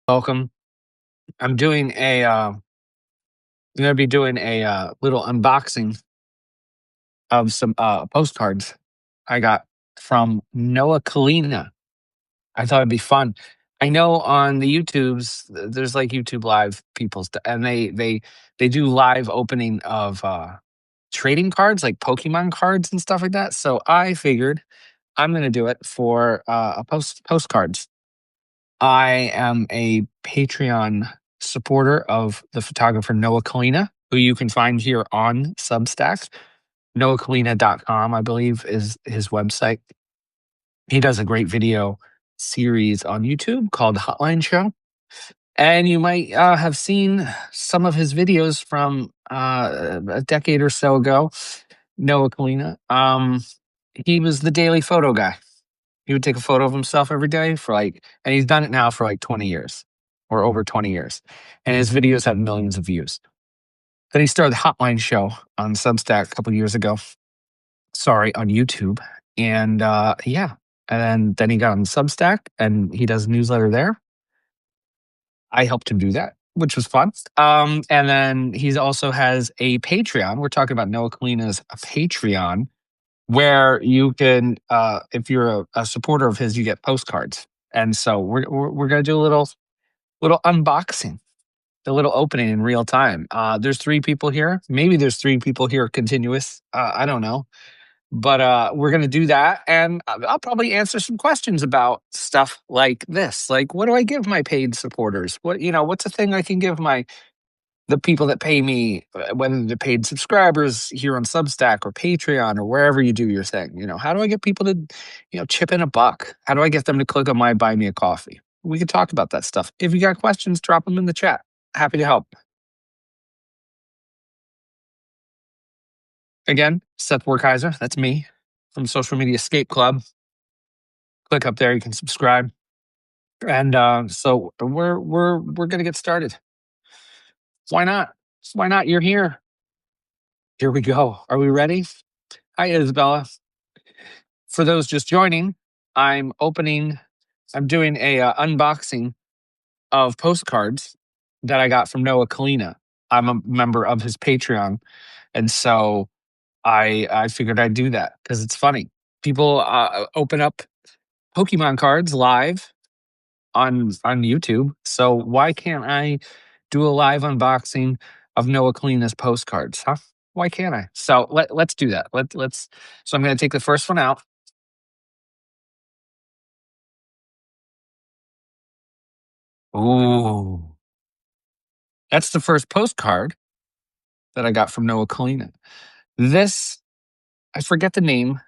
Welcome. I'm doing I'm gonna be doing a little unboxing of some postcards I got from Noah Kalina. I thought it'd be fun. I know on the YouTubes there's like YouTube Live and they do live opening of trading cards like Pokemon cards and stuff like that. So I figured I'm gonna do it for a postcards. I am a Patreon supporter of the photographer Noah Kalina, who you can find here on Substack. NoahKalina.com, I believe, is his website. He does a great video series on YouTube called Hotline Show. And you might have seen some of his videos from a decade or so ago. Noah Kalina. He was the daily photo guy. He would take a photo of himself every day and he's done it now for like 20 years or over 20 years. And his videos have millions of views. Then he started the Hotline Show on Substack a couple years ago. Sorry, on YouTube. And yeah. And then he got on Substack and he does a newsletter there. I helped him do that, which was fun. And then he also has a Patreon. We're talking about Noah Kalina's Patreon, where you can, if you're a supporter of his, you get postcards. And so we're gonna do a little unboxing, a little opening in real time. There's 3 people here. Maybe there's 3 people here continuous. I don't know, but we're gonna do that, and I'll probably answer some questions about stuff like this. Like, what do I give my paid supporters? What's a thing I can give the people that pay me, whether they're paid subscribers here on Substack or Patreon or wherever you do your thing. How do I get people to, chip in a buck? How do I get them to click on my Buy Me a Coffee? We can talk about that stuff. If you got questions, drop them in the chat. Happy to help. Again, Seth Werkheiser, that's me from Social Media Escape Club. Click up there, you can subscribe. And so we're gonna get started. Why not? Why not? You're here. Here we go. Are we ready? Hi, Isabella. For those just joining, I'm doing a unboxing of postcards that I got from Noah Kalina. I'm a member of his Patreon, and so I figured I'd do that because it's funny. People open up Pokemon cards live on YouTube, so why can't I do a live unboxing of Noah Kalina's postcards? Huh? Why can't I? So let's do that. Let's. So I'm going to take the first one out. Ooh. That's the first postcard that I got from Noah Kalina. I forget the name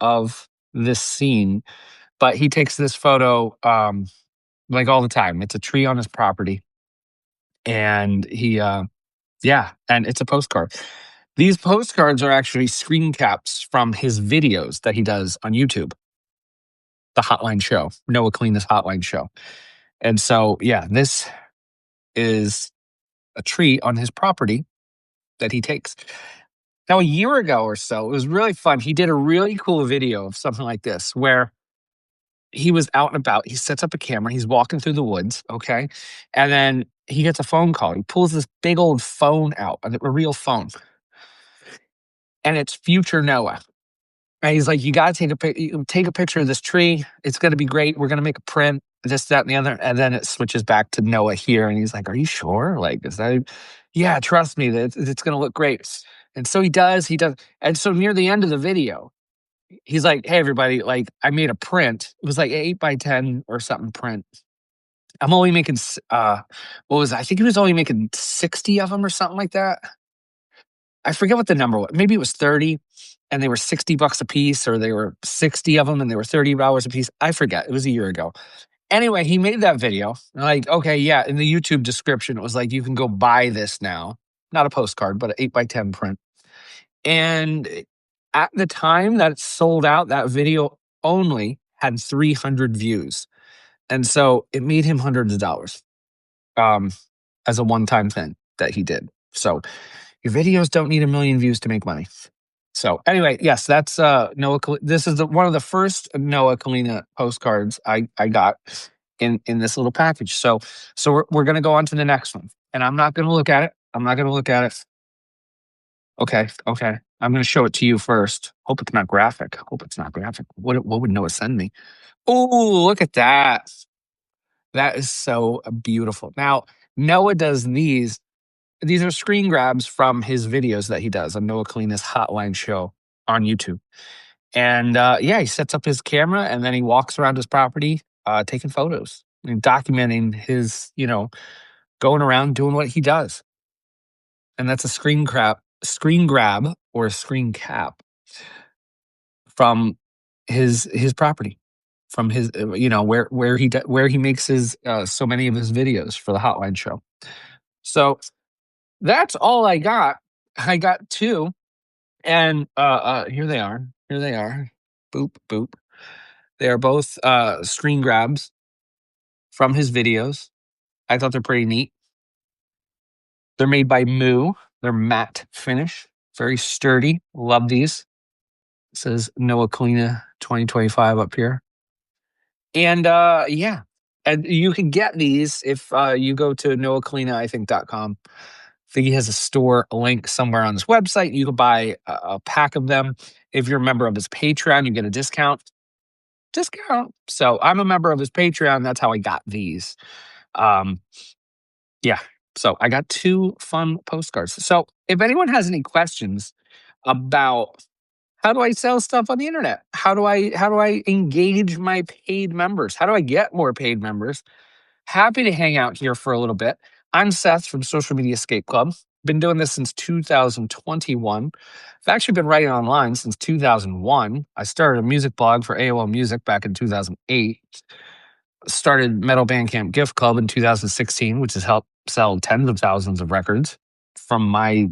of this scene, but he takes this photo like all the time. It's a tree on his property. And and it's a postcard. These postcards are actually screen caps from his videos that he does on YouTube, the Hotline Show, Noah Kalina's Hotline Show. And so, yeah, this is a tree on his property that he takes. Now, a year ago or so, it was really fun. He did a really cool video of something like this where he was out and about. He sets up a camera. He's walking through the woods, okay? And then he gets a phone call. He pulls this big old phone out, a real phone. And it's future Noah. And he's like, you got to take a picture of this tree. It's going to be great. We're going to make a print, this, that, and the other. And then it switches back to Noah here. And he's like, are you sure? Like, yeah, trust me, that it's going to look great. And so he does. And so near the end of the video, he's like, hey, everybody, like, I made a print. It was like 8x10 or something print. I'm only making, I think he was only making 60 of them or something like that. I forget what the number was. Maybe it was 30 and they were $60 a piece, or they were 60 of them and they were $30 a piece. I forget. It was a year ago. Anyway, he made that video. Like, okay, yeah. In the YouTube description, it was like, you can go buy this now. Not a postcard, but an 8x10 print. And at the time that it sold out, that video only had 300 views. And so it made him hundreds of dollars as a one-time thing that he did. So your videos don't need 1 million views to make money. So anyway, yes, that's Noah. This is one of the first Noah Kalina postcards I got. in this little package. So we're gonna go on to the next one, and I'm not gonna look at it. I'm not gonna look at it. Okay, okay. I'm gonna show it to you first. Hope it's not graphic. Hope it's not graphic. What would Noah send me? Oh, look at that. That is so beautiful. Now, Noah does these. These are screen grabs from his videos that he does on Noah Kalina's Hotline show on YouTube. And yeah, he sets up his camera and then he walks around his property taking photos and documenting his, going around doing what he does. And that's a screen grab or a screen cap from his property, from his where he makes his so many of his videos for the Hotline show. So that's all I got. I got two, and here they are. Here they are. Boop boop. They are both screen grabs from his videos. I thought they're pretty neat. They're made by Moo. They're matte finish, very sturdy. Love these. It says Noah Kalina 2025 up here. And yeah, and you can get these if you go to noahkalina.com. I think he has a store link somewhere on his website. You can buy a pack of them. If you're a member of his Patreon, you get a discount. So I'm a member of his Patreon. That's how I got these. Um, yeah. So I got two fun postcards. So if anyone has any questions about how do I sell stuff on the internet? How do I engage my paid members? How do I get more paid members? Happy to hang out here for a little bit. I'm Seth from Social Media Escape Club. Been doing this since 2021. I've actually been writing online since 2001. I started a music blog for AOL Music back in 2008. Started Metal Bandcamp Gift Club in 2016, which has helped sell tens of thousands of records from my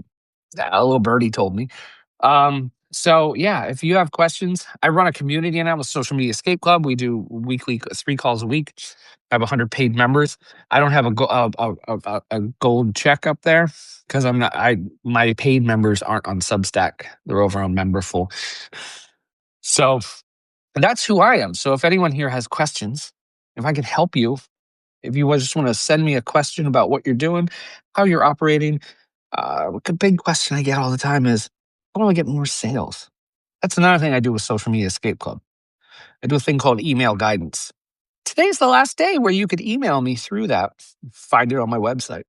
little birdie told me. So yeah, if you have questions, I run a community now with Social Media Escape Club. We do weekly 3 calls a week. I have 100 paid members. I don't have a gold check up there because I'm not. My paid members aren't on Substack. They're over on Memberful. So that's who I am. So if anyone here has questions, if I can help you, if you just want to send me a question about what you're doing, how you're operating, a big question I get all the time is, how do I get more sales? That's another thing I do with Social Media Escape Club. I do a thing called email guidance. Today's the last day where you could email me through that. Find it on my website.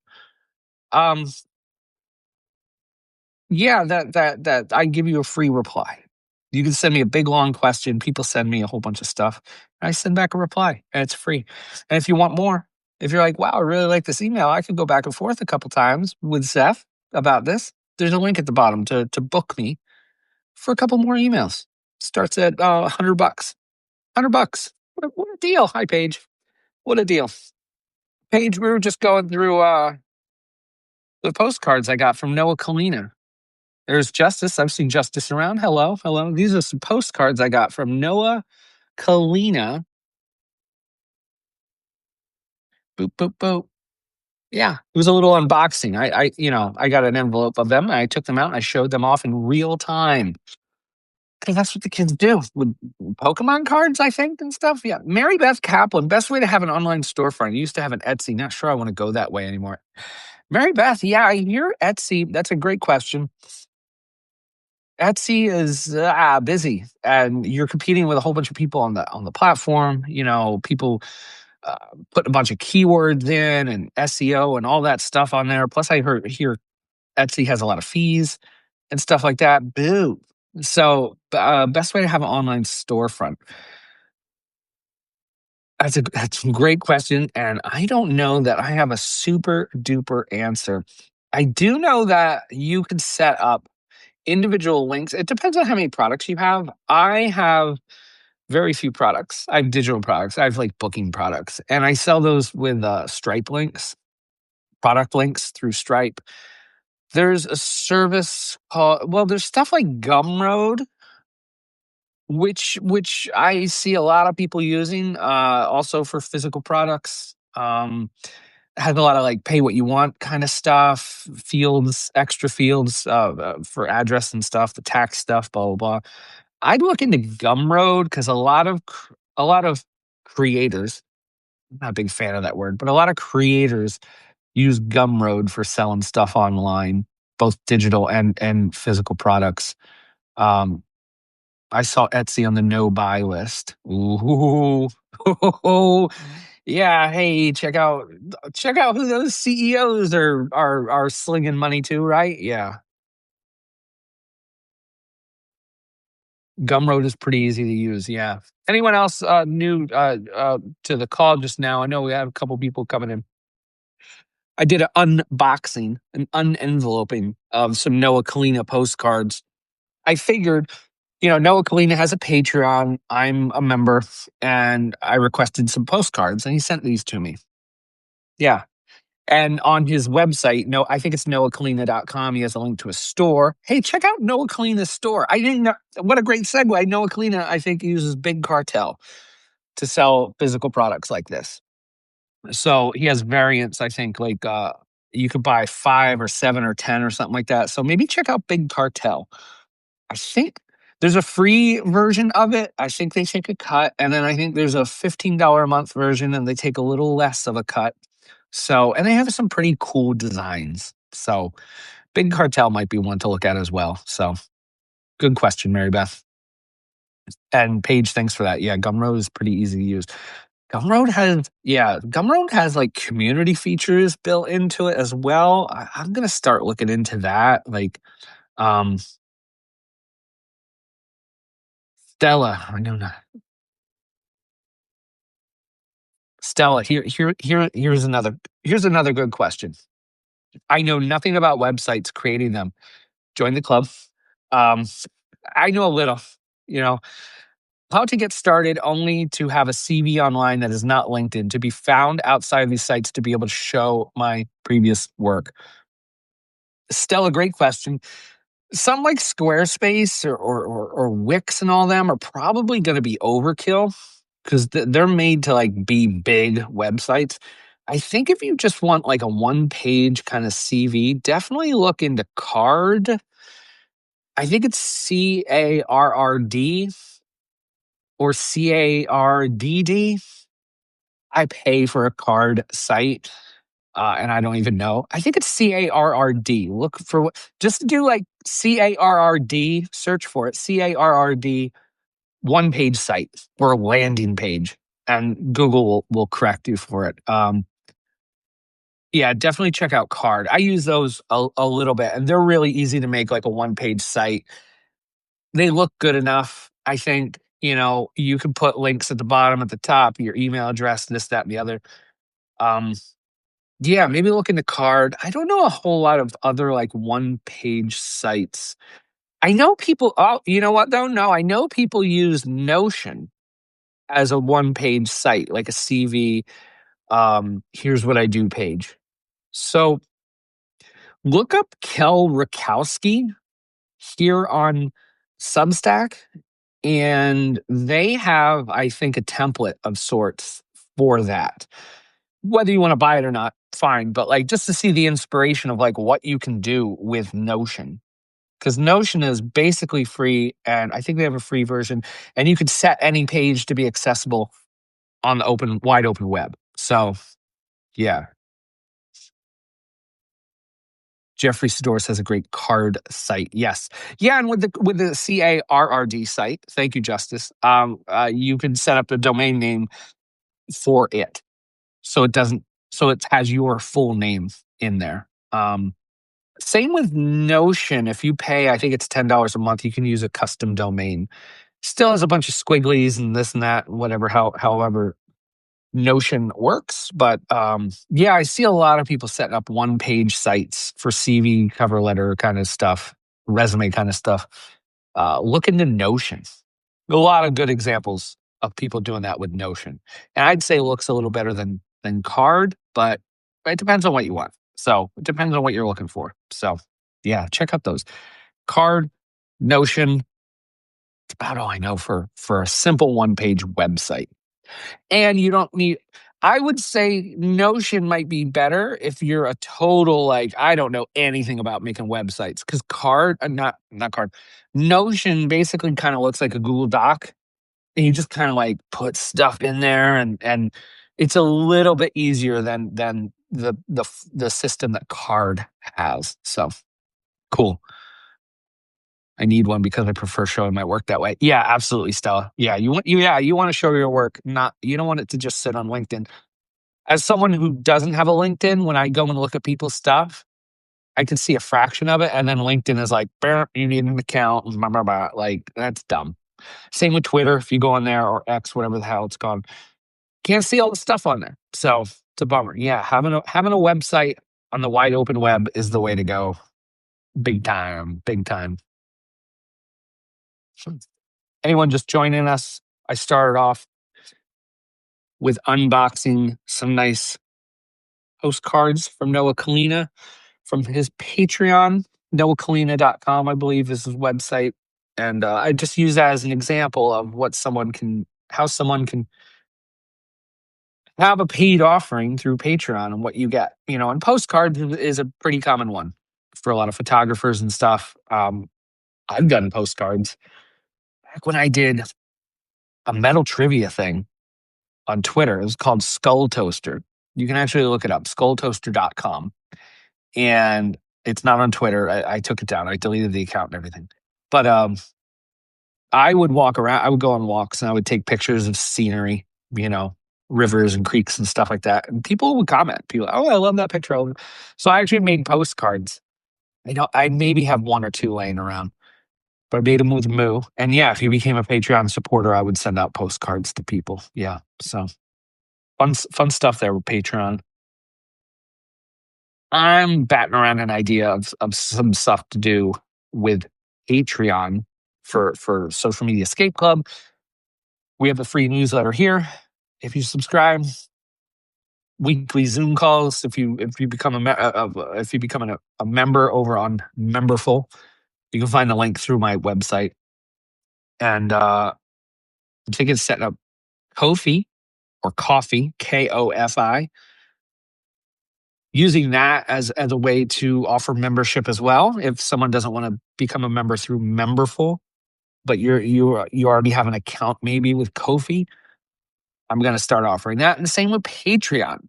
Um, yeah, that I give you a free reply. You can send me a big long question. People send me a whole bunch of stuff. And I send back a reply, and it's free. And if you want more, if you're like, wow, I really like this email, I could go back and forth a couple times with Seth about this. There's a link at the bottom to book me for a couple more emails. Starts at $100. $100. What a deal. Hi, Paige. What a deal. Paige, we were just going through the postcards I got from Noah Kalina. There's Justice. I've seen Justice around. Hello. Hello. These are some postcards I got from Noah Kalina. Boop, boop, boop. Yeah, it was a little unboxing. I got an envelope of them. And I took them out and I showed them off in real time. Because that's what the kids do with Pokemon cards, I think, and stuff. Yeah. Mary Beth Kaplan, best way to have an online storefront. I used to have an Etsy. Not sure I want to go that way anymore. Mary Beth, yeah, I hear Etsy. That's a great question. Etsy is busy, and you're competing with a whole bunch of people on the platform. People uh, put a bunch of keywords in and SEO and all that stuff on there. Plus, I hear Etsy has a lot of fees and stuff like that. Boo. So, best way to have an online storefront. That's a great question, and I don't know that I have a super duper answer. I do know that you can set up individual links. It depends on how many products you have. I have very few products. I have digital products. I have like booking products, and I sell those with Stripe links, product links through Stripe. There's a service called, well, there's stuff like Gumroad, which I see a lot of people using, also for physical products. Has a lot of like pay what you want kind of stuff, fields, extra fields for address and stuff, the tax stuff, blah blah blah. I'd look into Gumroad because a lot of creators I'm not a big fan of that word, but a lot of creators use Gumroad for selling stuff online, both digital and physical products. Um, I saw Etsy on the no buy list. Ooh, yeah. Hey, check out who those CEOs are slinging money to, right? Yeah, Gumroad is pretty easy to use. Yeah. Anyone else new to the call just now? I know we have a couple people coming in. I did an unboxing, an unenveloping of some Noah Kalina postcards. I figured, Noah Kalina has a Patreon. I'm a member, and I requested some postcards, and he sent these to me. Yeah. And on his website, no, I think it's noahkalina.com. He has a link to a store. Hey, check out Noah Kalina's store. I didn't know what a great segue. Noah Kalina, I think, uses Big Cartel to sell physical products like this. So he has variants, I think, like you could buy 5 or 7 or 10 or something like that. So maybe check out Big Cartel. I think there's a free version of it. I think they take a cut. And then I think there's a $15 a month version and they take a little less of a cut. So, and they have some pretty cool designs. So, Big Cartel might be one to look at as well. So, good question, Mary Beth. And Paige, thanks for that. Yeah, Gumroad is pretty easy to use. Gumroad has like community features built into it as well. I'm gonna start looking into that. Like, um, Stella, I know not. Stella, here's another good question. I know nothing about websites creating them. Join the club. Um, I know a little, you know, how to get started only to have a CV online that is not LinkedIn, to be found outside of these sites to be able to show my previous work. Stella, great question. Some like Squarespace or Wix and all them are probably going to be overkill because they're made to like be big websites. I think if you just want like a one page kind of CV, definitely look into Card. I think it's CARRD or CARDD. I pay for a card site and I don't even know. I think it's CARRD. Look for just do like CARRD, search for it, CARRD one page site or a landing page, and Google will correct you for it. Yeah, definitely check out Card. I use those a little bit, and they're really easy to make like a one page site. They look good enough. I think, you can put links at the bottom, at the top, your email address, this, that, and the other. Um, yeah, maybe look into Card. I don't know a whole lot of other like one page sites. I know people, oh, you know what though? No, I know people use Notion as a one page site, like a CV. Here's what I do page. So look up Kel Rakowski here on Substack, and they have, I think, a template of sorts for that. Whether you want to buy it or not, fine. But like just to see the inspiration of like what you can do with Notion. Because Notion is basically free, and I think they have a free version, and you could set any page to be accessible on the wide open web. So yeah. Jeffrey Sidor has a great card site. Yes. Yeah, and with the CARRD site, thank you, Justice. You can set up a domain name for it. So it has your full name in there. Same with Notion. If you pay, I think it's $10 a month, you can use a custom domain. Still has a bunch of squigglies and this and that, whatever, however Notion works. But yeah, I see a lot of people setting up one page sites for CV, cover letter kind of stuff, resume kind of stuff. Look into Notion. A lot of good examples of people doing that with Notion. And I'd say it looks a little better than Card, but it depends on what you want. So it depends on what you're looking for. So yeah, check out those. Card, Notion, it's about all I know for a simple one page website. And you don't need, I would say Notion might be better if you're a total, like, I don't know anything about making websites. Because not Card, Notion basically kind of looks like a Google Doc. And you just kind of like put stuff in there and It's a little bit easier than the system that Card has. So cool. I need one because I prefer showing my work that way. Yeah, absolutely, Stella. Yeah, you want to show your work, not you don't want it to just sit on LinkedIn. As someone who doesn't have a LinkedIn, when I go and look at people's stuff, I can see a fraction of it, and then LinkedIn is like, "Brr, you need an account, blah, blah, blah." Like that's dumb. Same with Twitter. If you go on there or X, whatever the hell it's called, can't see all the stuff on there. So it's a bummer. Yeah, having a website on the wide open web is the way to go. Big time, big time. Anyone just joining us? I started off with unboxing some nice postcards from Noah Kalina from his Patreon, noahkalina.com, I believe is his website. And I just use that as an example of how someone can have a paid offering through Patreon and what you get. And postcards is a pretty common one for a lot of photographers and stuff. I've done postcards back when I did a metal trivia thing on Twitter. It was called Skull Toaster. You can actually look it up, skulltoaster.com. And it's not on Twitter. I took it down. I deleted the account and everything. But I would walk around. I would go on walks and I would take pictures of scenery, rivers and creeks and stuff like that. And people would comment. People, oh, I love that picture. So I actually made postcards. I maybe have one or two laying around, but I made them with Moo. And yeah, if you became a Patreon supporter, I would send out postcards to people. Yeah. So fun stuff there with Patreon. I'm batting around an idea of some stuff to do with Patreon for Social Media Escape Club. We have a free newsletter here. If you subscribe, weekly Zoom calls. If you become a member over on Memberful, you can find the link through my website. And I'm thinking of setting up Ko-fi or Coffee, Kofi, using that as a way to offer membership as well. If someone doesn't want to become a member through Memberful, but you already have an account maybe with Ko-fi, I'm going to start offering that. And the same with Patreon.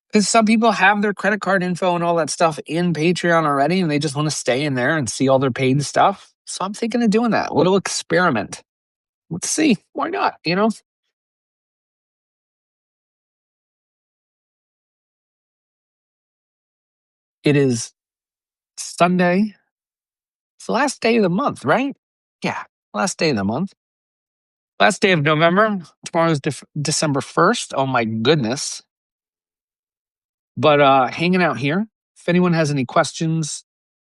Because some people have their credit card info and all that stuff in Patreon already, and they just want to stay in there and see all their paid stuff. So I'm thinking of doing that. A little experiment. Let's see. Why not? It is Sunday. It's the last day of the month, right? Yeah, last day of the month. Last day of November. Tomorrow is December 1st. Oh my goodness. But hanging out here. If anyone has any questions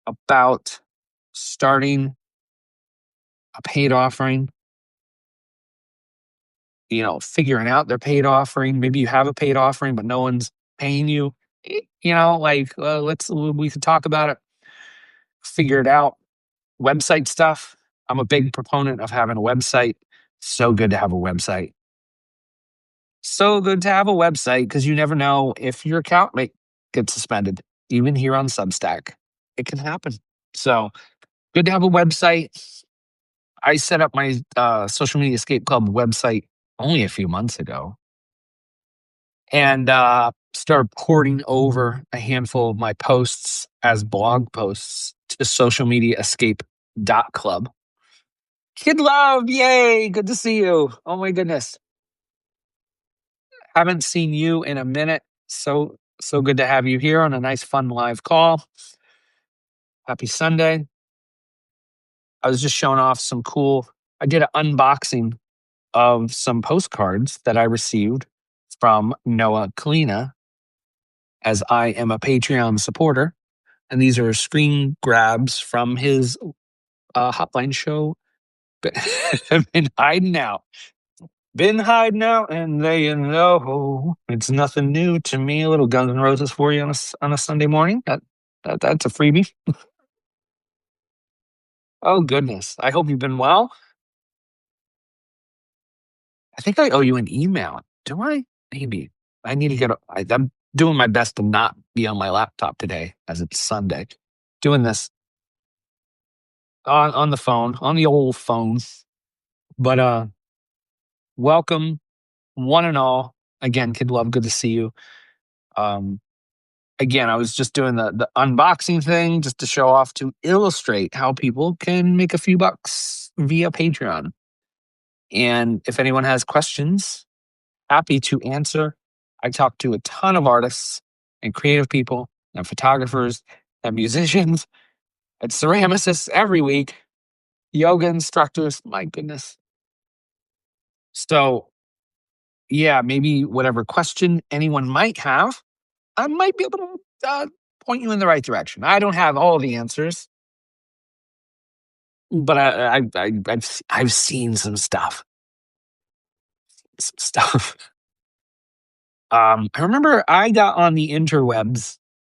about starting a paid offering, figuring out their paid offering, maybe you have a paid offering, but no one's paying you, we could talk about it, figure it out. Website stuff. I'm a big proponent of having a website. So good to have a website. So good to have a website because you never know if your account may get suspended. Even here on Substack, it can happen. So good to have a website. I set up my Social Media Escape Club website only a few months ago and started porting over a handful of my posts as blog posts to socialmediaescape.club. Kid Love, yay, good to see you. Oh my goodness. Haven't seen you in a minute. So good to have you here on a nice, fun live call. Happy Sunday. I was just showing off I did an unboxing of some postcards that I received from Noah Kalina, as I am a Patreon supporter. And these are screen grabs from his hotline show. I've been hiding out. And they know it's nothing new to me. A little Guns N' Roses for you on a Sunday morning. That's a freebie. Oh goodness! I hope you've been well. I think I owe you an email. Do I? Maybe. I need to I'm doing my best to not be on my laptop today, as it's Sunday. Doing this on the phone, on the old phone. But welcome, one and all. Again, Kid Love, good to see you. Um, again, I was just doing the unboxing thing just to show off, to illustrate how people can make a few bucks via Patreon. And if anyone has questions, happy to answer. I talk to a ton of artists and creative people and photographers and musicians and ceramicists every week, yoga instructors. My goodness. So, yeah, maybe whatever question anyone might have, I might be able to point you in the right direction. I don't have all the answers, but I've seen some stuff. Some stuff. I remember I got on the interwebs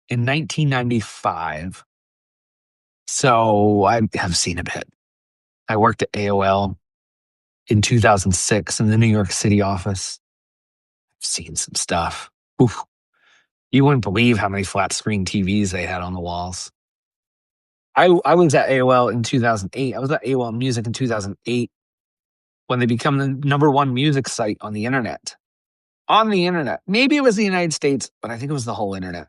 in 1995, so I have seen a bit. I worked at AOL in 2006 in the New York City office. I've seen some stuff. Oof. You wouldn't believe how many flat screen TVs they had on the walls. I was at AOL in 2008. I was at AOL Music in 2008 when they become the number one music site on the internet. On the internet. Maybe it was the United States, but I think it was the whole internet.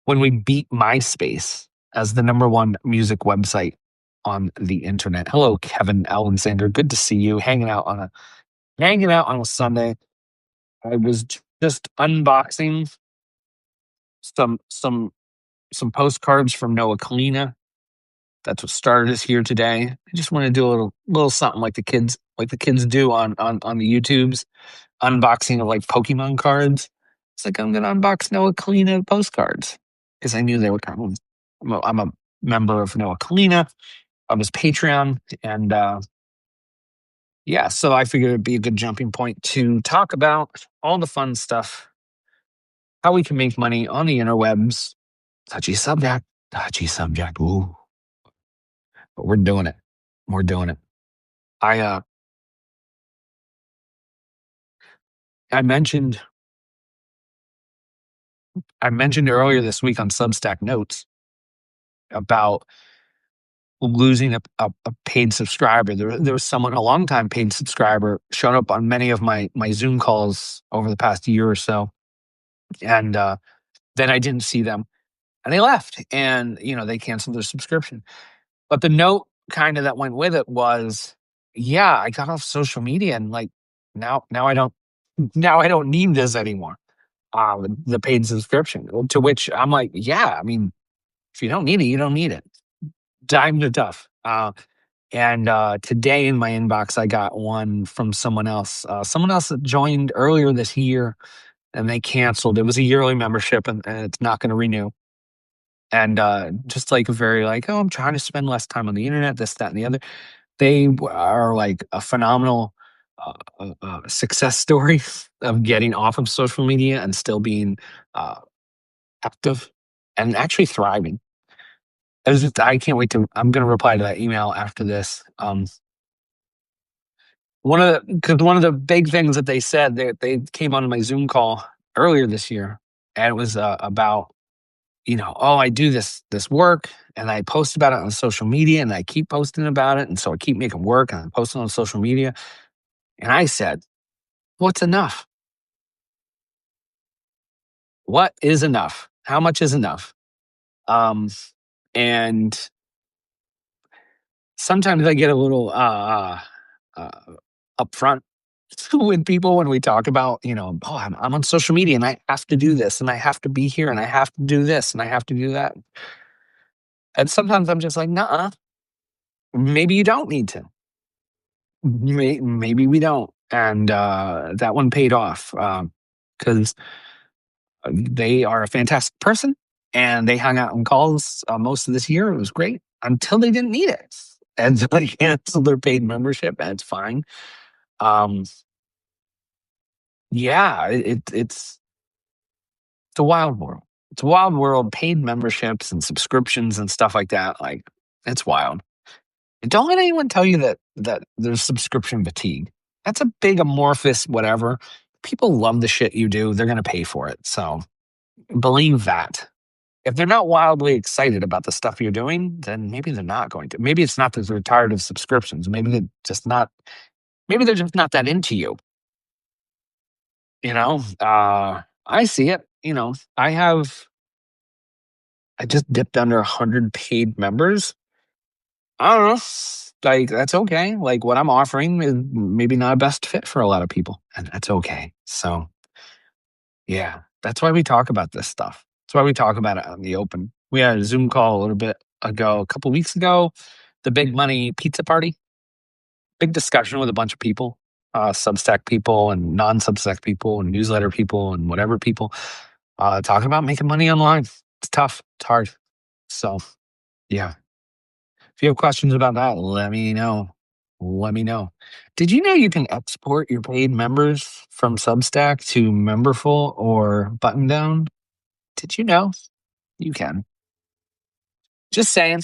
When we beat MySpace as the number one music website on the internet. Hello, Kevin Alexander. Good to see you hanging out on a Sunday. I was just unboxing some postcards from Noah Kalina. That's what started us here today. I just want to do a little something like the kids do on the YouTubes, unboxing of like Pokemon cards. It's like I'm gonna unbox Noah Kalina postcards because I knew they would come. I'm a member of Noah Kalina on his Patreon, and yeah, so I figured it'd be a good jumping point to talk about all the fun stuff, how we can make money on the interwebs. Touchy subject, touchy subject. Ooh, but we're doing it. We're doing it. I uh, I mentioned earlier this week on Substack Notes about losing a paid subscriber. There was someone, a longtime paid subscriber, showed up on many of my Zoom calls over the past year or so, and then I didn't see them, and they left, and they canceled their subscription. But the note kind of that went with it was, yeah, I got off social media, and like now I don't need this anymore. The paid subscription. To which I'm like, yeah, I mean, if you don't need it, you don't need it. Dime to tough. And today in my inbox, I got one from someone else. Someone else that joined earlier this year, and they canceled. It was a yearly membership, and it's not going to renew. And just like very like, oh, I'm trying to spend less time on the internet, this, that, and the other. They are like a phenomenal success story of getting off of social media and still being active and actually thriving. I can't wait I'm going to reply to that email after this. One of the big things that they said, they came on my Zoom call earlier this year, and it was about, oh, I do this work and I post about it on social media and I keep posting about it. And so I keep making work and I'm posting on social media. And I said, what's enough? What is enough? How much is enough? And sometimes I get a little upfront with people when we talk about, oh, I'm on social media and I have to do this and I have to be here and I have to do this and I have to do that. And sometimes I'm just like, nah, maybe you don't need to. Maybe we don't. And that one paid off because they are a fantastic person and they hung out on calls most of this year. It was great until they didn't need it. And so they canceled their paid membership. That's fine. Um, yeah, it's a wild world. It's a wild world. Paid memberships and subscriptions and stuff like that. Like, it's wild. And don't let anyone tell you that there's subscription fatigue. That's a big amorphous whatever. People love the shit you do. They're going to pay for it. So believe that. If they're not wildly excited about the stuff you're doing, then maybe they're not going to. Maybe it's not that they're tired of subscriptions. Maybe they're just not that into you. I see it. I just dipped under 100 paid members. I don't know. Like, that's okay. Like, what I'm offering is maybe not a best fit for a lot of people, and that's okay. So, yeah, that's why we talk about this stuff. That's why we talk about it out in the open. We had a Zoom call a little bit ago, a couple weeks ago, the big money pizza party, big discussion with a bunch of people, Substack people and non-Substack people and newsletter people and whatever people, talking about making money online. It's tough. It's hard. So, yeah. If you have questions about that, let me know. Let me know. Did you know you can export your paid members from Substack to Memberful or Button Down? Did you know you can? Just saying.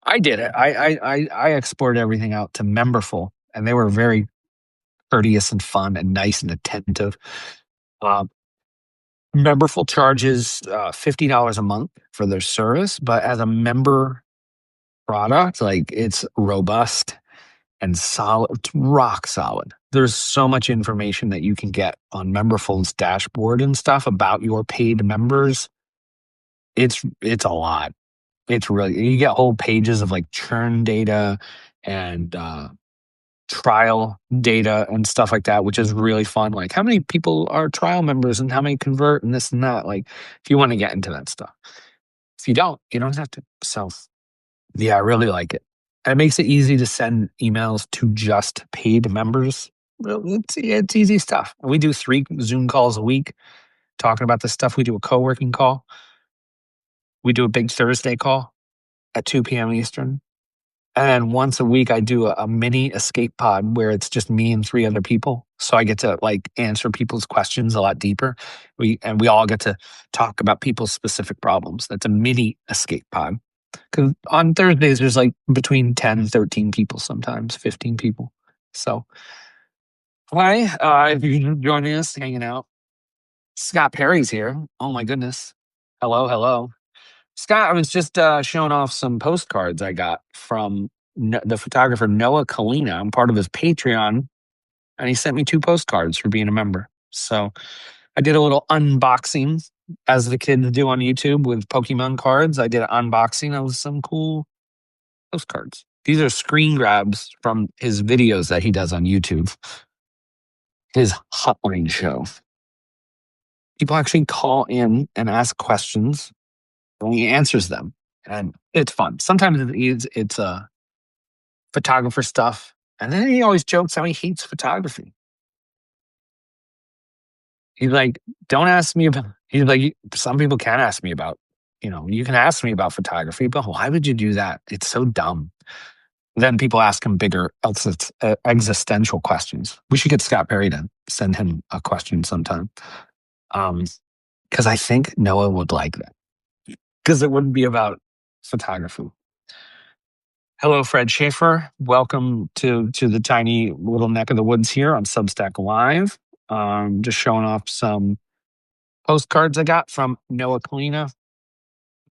I did it. I exported everything out to Memberful, and they were very courteous and fun and nice and attentive. Um, Memberful charges $50 a month for their service, but as a member product, like, it's robust and solid. It's rock solid. There's so much information that you can get on Memberful's dashboard and stuff about your paid members. It's a lot. It's really, you get whole pages of like churn data and trial data and stuff like that, which is really fun. Like, how many people are trial members and how many convert and this and that. Like, if you want to get into that stuff. If you don't have to. So, yeah, I really like it. And it makes it easy to send emails to just paid members. Well, it's easy stuff. We do 3 Zoom calls a week talking about this stuff. We do a co-working call. We do a big Thursday call at 2 p.m. Eastern. And then once a week, I do a mini escape pod where it's just me and 3 other people. So I get to like answer people's questions a lot deeper. We all get to talk about people's specific problems. That's a mini escape pod. Because on Thursdays, there's like between 10, 13 people, sometimes 15 people. So, hi, if you're joining us, hanging out, Scott Perry's here. Oh my goodness. Hello, hello. Scott, I was just showing off some postcards I got from the photographer Noah Kalina. I'm part of his Patreon, and he sent me 2 postcards for being a member. So I did a little unboxing, as the kids do on YouTube with Pokemon cards. I did an unboxing of some cool postcards. These are screen grabs from his videos that he does on YouTube, his hotline show. People actually call in and ask questions, and he answers them, and it's fun. Sometimes it's photographer stuff, and then he always jokes how he hates photography. He's like, "Don't ask me about." He's like, "Some people can ask me about, you can ask me about photography, but why would you do that? It's so dumb." Then people ask him bigger existential questions. We should get Scott Perry to send him a question sometime. Because I think Noah would like that. Because it wouldn't be about photography. Hello, Fred Schaefer. Welcome to the tiny little neck of the woods here on Substack Live. Just showing off some postcards I got from Noah Kalina,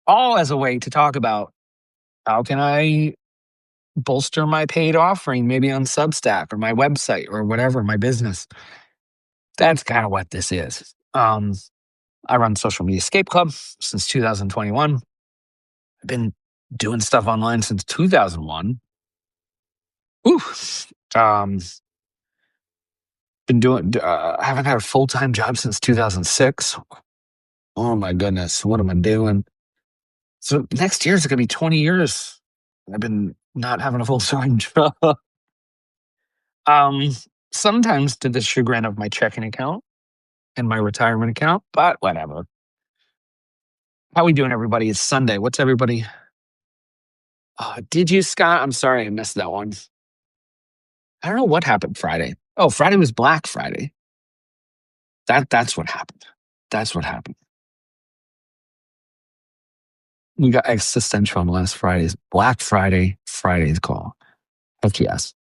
all as a way to talk about how can I bolster my paid offering, maybe on Substack or my website or whatever, my business. That's kind of what this is. I run Social Media Escape Club since 2021. I've been doing stuff online since 2001. Ooh. Been doing, I haven't had a full-time job since 2006. Oh my goodness, what am I doing? So next year is going to be 20 years. I've been not having a full-time job. Um, Sometimes to the chagrin of my checking account and my retirement account, but whatever. How we doing, everybody? It's Sunday. What's everybody? Did you, Scott? I'm sorry I missed that one. I don't know what happened Friday. Oh, Friday was Black Friday. That's what happened. That's what happened. We got existential on last Friday's Black Friday's call. Heck yes.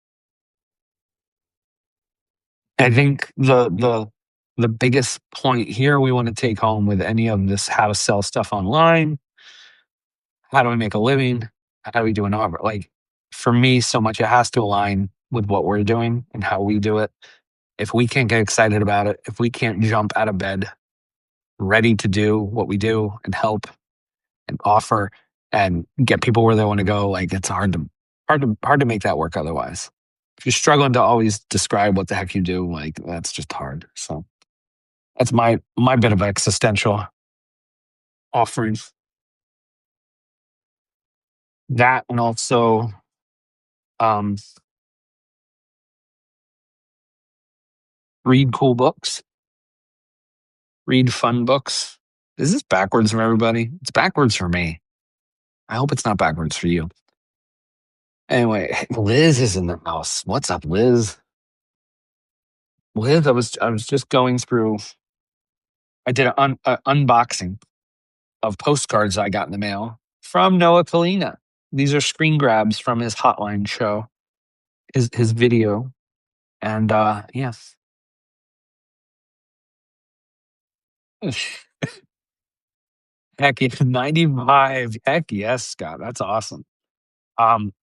I think the biggest point here we want to take home with any of this, how to sell stuff online, how do we make a living, how do we do an offer? Like, for me, so much it has to align with what we're doing and how we do it. If we can't get excited about it, if we can't jump out of bed ready to do what we do and help and offer and get people where they want to go, like it's hard to make that work otherwise. If you're struggling to always describe what the heck you do, like that's just hard. So that's my bit of existential offering. That and also um read cool books, read fun books. Is this backwards for everybody? It's backwards for me. I hope it's not backwards for you. Anyway, Liz is in the house. What's up, Liz? Liz, I was just going through. I did an unboxing of postcards I got in the mail from Noah Kalina. These are screen grabs from his hotline show, his video, and yes, heck yeah, 95. Heck yes, Scott, that's awesome.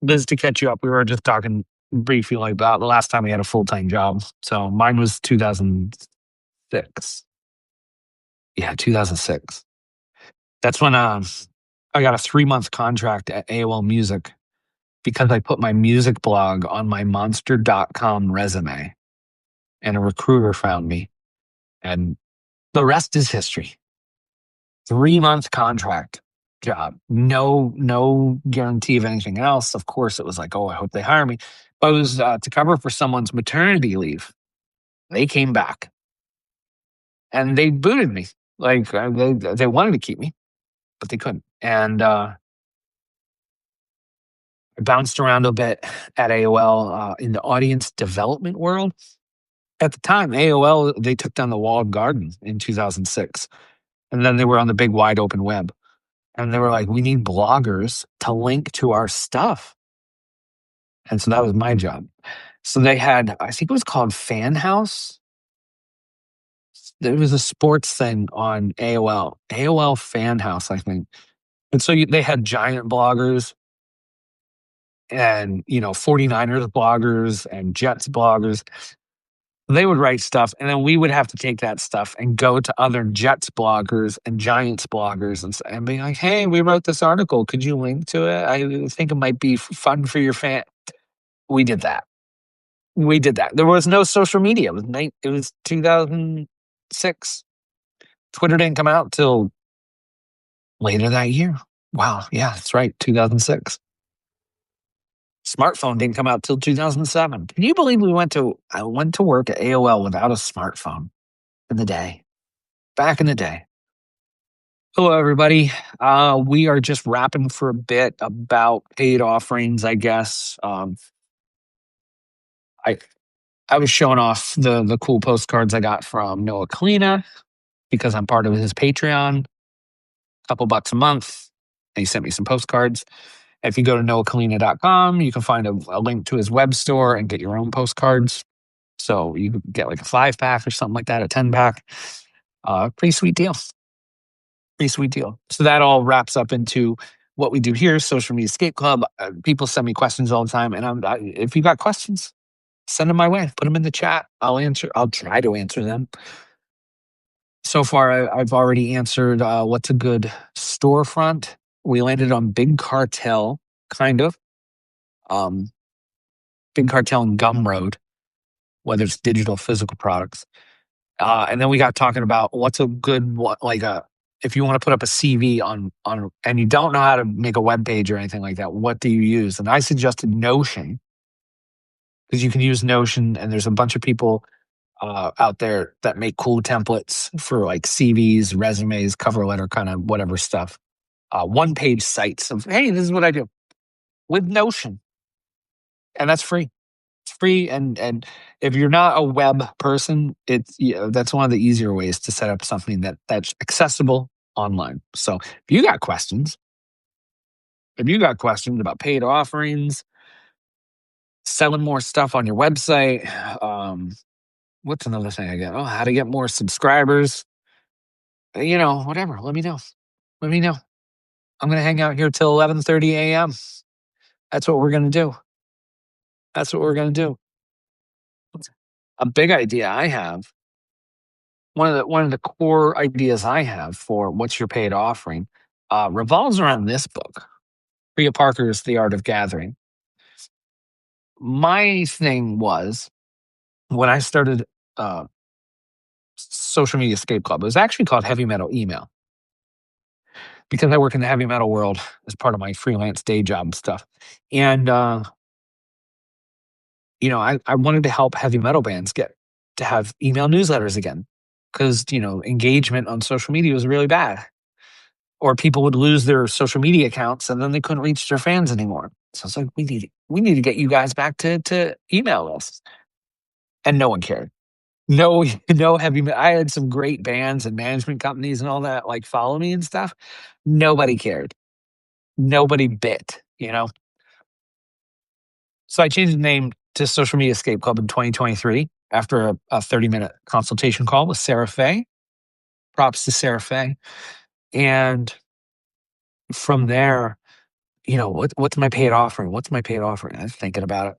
Liz, to catch you up, we were just talking briefly like about the last time we had a full time job. So mine was 2006. Yeah, 2006. That's when I got a 3-month contract at AOL Music because I put my music blog on my monster.com resume and a recruiter found me. And the rest is history. 3-month contract job. No guarantee of anything else. Of course, it was like, oh, I hope they hire me. But it was to cover for someone's maternity leave. They came back and they booted me. Like they wanted to keep me, but they couldn't. And I bounced around a bit at AOL in the audience development world. At the time, AOL, they took down the walled garden in 2006. And then they were on the big wide open web. And they were like, we need bloggers to link to our stuff. And so that was my job. So they had, I think it was called Fan House. There was a sports thing on AOL Fan House, I think. And so they had giant bloggers and, 49ers bloggers and Jets bloggers. They would write stuff, and then we would have to take that stuff and go to other Jets bloggers and Giants bloggers and be like, hey, we wrote this article. Could you link to it? I think it might be fun for your fan. We did that. We did that. There was no social media. It was 2006. Twitter didn't come out till later that year. Wow. Yeah, that's right. 2006. Smartphone didn't come out till 2007. Can you believe I went to work at AOL without a smartphone in the day? Back in the day. Hello, everybody. We are just rapping for a bit about paid offerings, I guess. I was showing off the cool postcards I got from Noah Kalina because I'm part of his Patreon, couple bucks a month. And he sent me some postcards. If you go to noahkalina.com, you can find a link to his web store and get your own postcards. So you can get like a 5-pack or something like that, a 10-pack. Pretty sweet deal. Pretty sweet deal. So that all wraps up into what we do here, Social Media Escape Club. People send me questions all the time. And if you got questions, send them my way. Put them in the chat. I'll try to answer them. So far, I've already answered what's a good storefront. We landed on Big Cartel, kind of. Big Cartel and Gumroad, whether it's digital, physical products. And then we got talking about what's a good one, like if you want to put up a CV on and you don't know how to make a web page or anything like that, what do you use? And I suggested Notion because you can use Notion, and there's a bunch of people out there that make cool templates for like CVs, resumes, cover letter, kind of whatever stuff. One-page sites of, hey, this is what I do with Notion, and that's free. It's free, and if you're not a web person, that's one of the easier ways to set up something that's accessible online. So if you got questions about paid offerings, selling more stuff on your website, what's another thing I get? Oh, how to get more subscribers, whatever. Let me know. Let me know. I'm gonna hang out here till 11:30 a.m. That's what we're gonna do. That's what we're gonna do. a big idea I have, one of the core ideas I have for what's your paid offering, revolves around this book, Priya Parker's The Art of Gathering. My thing was when I started uh, Social Media Escape Club, it was actually called Heavy Metal Email because I work in the heavy metal world as part of my freelance day job stuff. And, I wanted to help heavy metal bands get to have email newsletters again because, engagement on social media was really bad. Or people would lose their social media accounts and then they couldn't reach their fans anymore. So it's like we need to get you guys back to email lists. And no one cared. No, no I had some great bands and management companies and all that like follow me and stuff. Nobody cared. Nobody bit. So I changed the name to Social Media Escape Club in 2023 after a 30-minute consultation call with Sarah Fay. Props to Sarah Fay. And from there, what's my paid offering? What's my paid offering? I was thinking about it.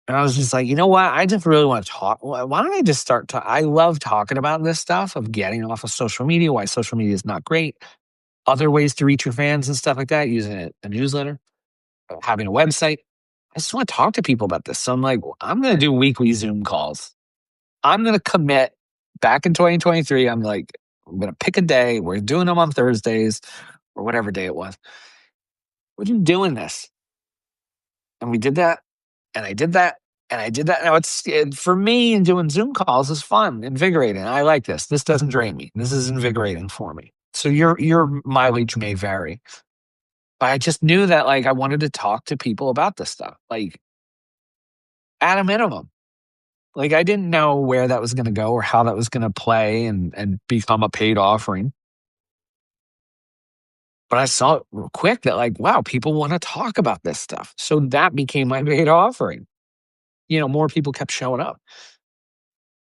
And I was just like, you know what? I just really want to talk. Why don't I just start to? I love talking about this stuff of getting off of social media, why social media is not great, other ways to reach your fans and stuff like that, using a newsletter, having a website. I just want to talk to people about this. So I'm like, I'm going to do weekly Zoom calls. I'm going to commit back in 2023. I'm like, I'm going to pick a day. We're doing them on Thursdays or whatever day it was. We're doing this. And we did that. And I did that. And I did that. Now for me, and doing Zoom calls is fun, invigorating. I like this. This doesn't drain me. This is invigorating for me. So your mileage may vary. But I just knew that like I wanted to talk to people about this stuff. Like at a minimum. Like I didn't know where that was gonna go or how that was gonna play and become a paid offering. But I saw it real quick that like, wow, people want to talk about this stuff. So that became my paid offering. More people kept showing up.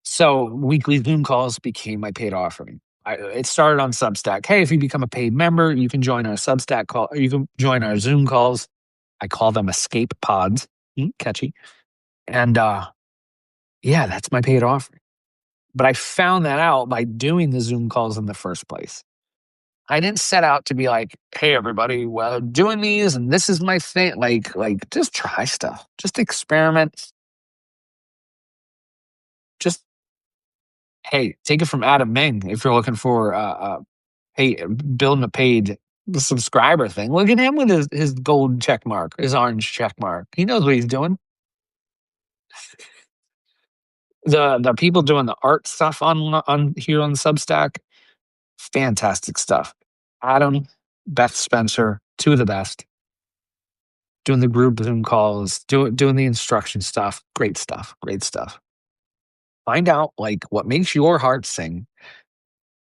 So weekly Zoom calls became my paid offering. It started on Substack. Hey, if you become a paid member, you can join our Substack call, or you can join our Zoom calls. I call them escape pods. Catchy. And yeah, that's my paid offering. But I found that out by doing the Zoom calls in the first place. I didn't set out to be like, hey, everybody, well, doing these and this is my thing. Like just try stuff. Just experiment. Just, hey, take it from Adam Ming if you're looking for building a paid subscriber thing. Look at him with his gold check mark, his orange check mark. He knows what he's doing. The people doing the art stuff on here on Substack, fantastic stuff. Adam, Beth Spencer, two of the best. Doing the group Zoom calls, doing the instruction stuff. Great stuff. Great stuff. Find out like what makes your heart sing.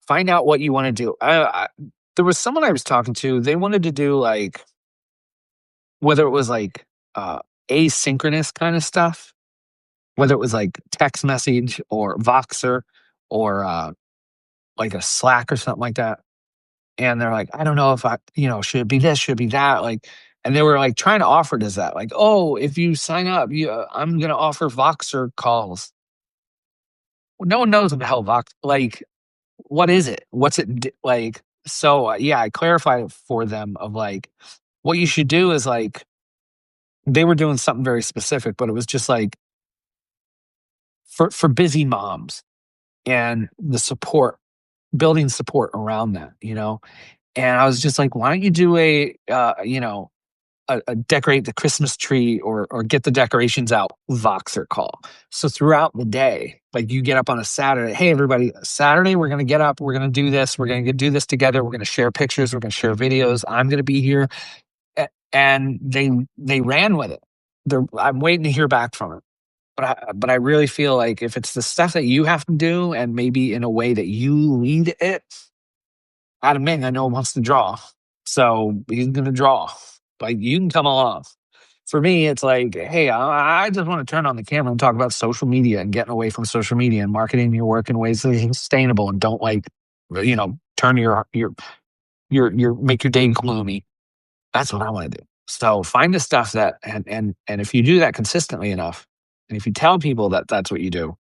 Find out what you want to do. There was someone I was talking to. They wanted to do like whether it was like asynchronous kind of stuff, whether it was like text message or Voxer or like a Slack or something like that. And they're like, I don't know if should it be this, should it be that? Like, and they were like trying to offer it as that, like, oh, if you sign up, I'm going to offer Voxer calls. Well, no one knows what the hell Vox, like, what is it? What's it like? So yeah, I clarified it for them of like, what you should do is like, they were doing something very specific, but it was just like for busy moms and the support, building support around that. And I was just like, why don't you do a decorate the Christmas tree or get the decorations out Voxer call. So throughout the day, like you get up on a Saturday, hey everybody, Saturday we're gonna get up, we're gonna do this, we're gonna do this together, we're gonna share pictures, we're gonna share videos, I'm gonna be here. And they ran with it. I'm waiting to hear back from it. But I really feel like if it's the stuff that you have to do and maybe in a way that you lead it, Adam Ming, I know, wants to draw. So he's going to draw. Like, you can come along. For me, it's like, hey, I just want to turn on the camera and talk about social media and getting away from social media and marketing your work in ways that are sustainable and don't turn your make your day gloomy. That's what I want to do. So find the stuff that, and if you do that consistently enough, and if you tell people that that's what you do,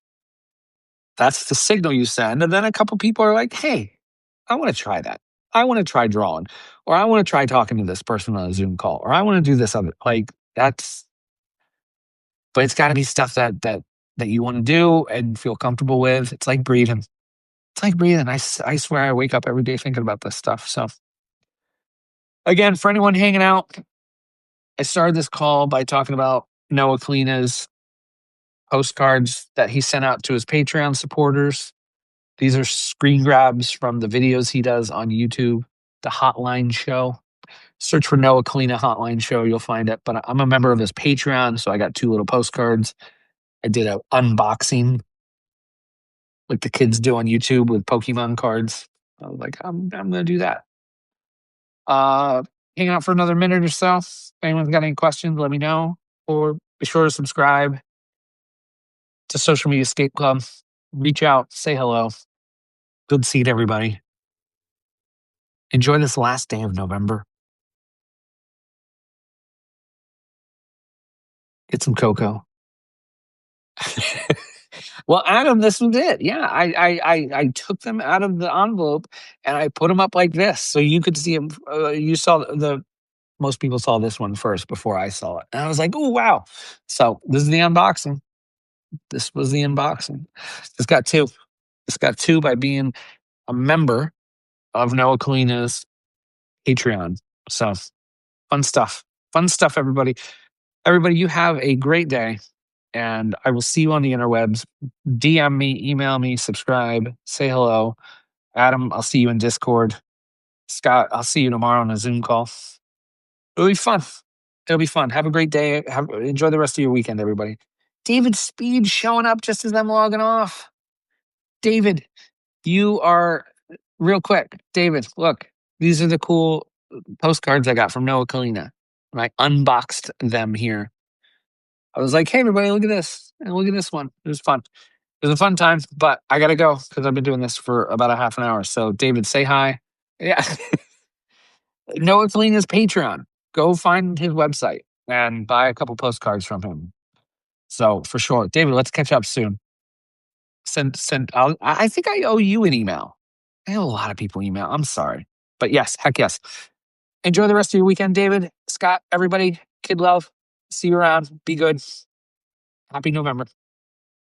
That's the signal you send. And then a couple people are like, hey, I want to try that. I want to try drawing, or I want to try talking to this person on a Zoom call, or I want to do this other. Like that's, but it's got to be stuff that you want to do and feel comfortable with. It's like breathing. It's like breathing. I swear I wake up every day thinking about this stuff. So again, for anyone hanging out, I started this call by talking about Noah Kalina's postcards that he sent out to his Patreon supporters. These are screen grabs from the videos he does on YouTube, the Hotline Show. Search for Noah Kalina Hotline Show, you'll find it. But I'm a member of his Patreon, so I got 2 little postcards. I did an unboxing like the kids do on YouTube with Pokemon cards. I was like, I'm gonna do that. Hang out for another minute or so. If anyone's got any questions, let me know. Or be sure to subscribe to Social Media Escape Club. Reach out, say hello. Good seeing everybody. Enjoy this last day of November. Get some cocoa. Well, Adam, this was it. Yeah, I took them out of the envelope and I put them up like this, so you could see them. You saw the most people saw this one first before I saw it, and I was like, oh wow. So this is the unboxing. This was the unboxing. It's got 2. It's got 2 by being a member of Noah Kalina's Patreon. So fun stuff. Fun stuff, everybody. Everybody, you have a great day. And I will see you on the interwebs. DM me, email me, subscribe, say hello. Adam, I'll see you in Discord. Scott, I'll see you tomorrow on a Zoom call. It'll be fun. It'll be fun. Have a great day. Enjoy the rest of your weekend, everybody. David Speed showing up just as I'm logging off. David, you are real quick. David, look, these are the cool postcards I got from Noah Kalina. And I unboxed them here. I was like, hey, everybody, look at this. And look at this one. It was fun. It was a fun time, but I got to go because I've been doing this for about a half an hour. So, David, say hi. Yeah. Noah Kalina's Patreon. Go find his website and buy a couple postcards from him. So, for sure. David, let's catch up soon. I think I owe you an email. I owe a lot of people email. I'm sorry. But yes, heck yes. Enjoy the rest of your weekend, David, Scott, everybody. Kid love. See you around. Be good. Happy November.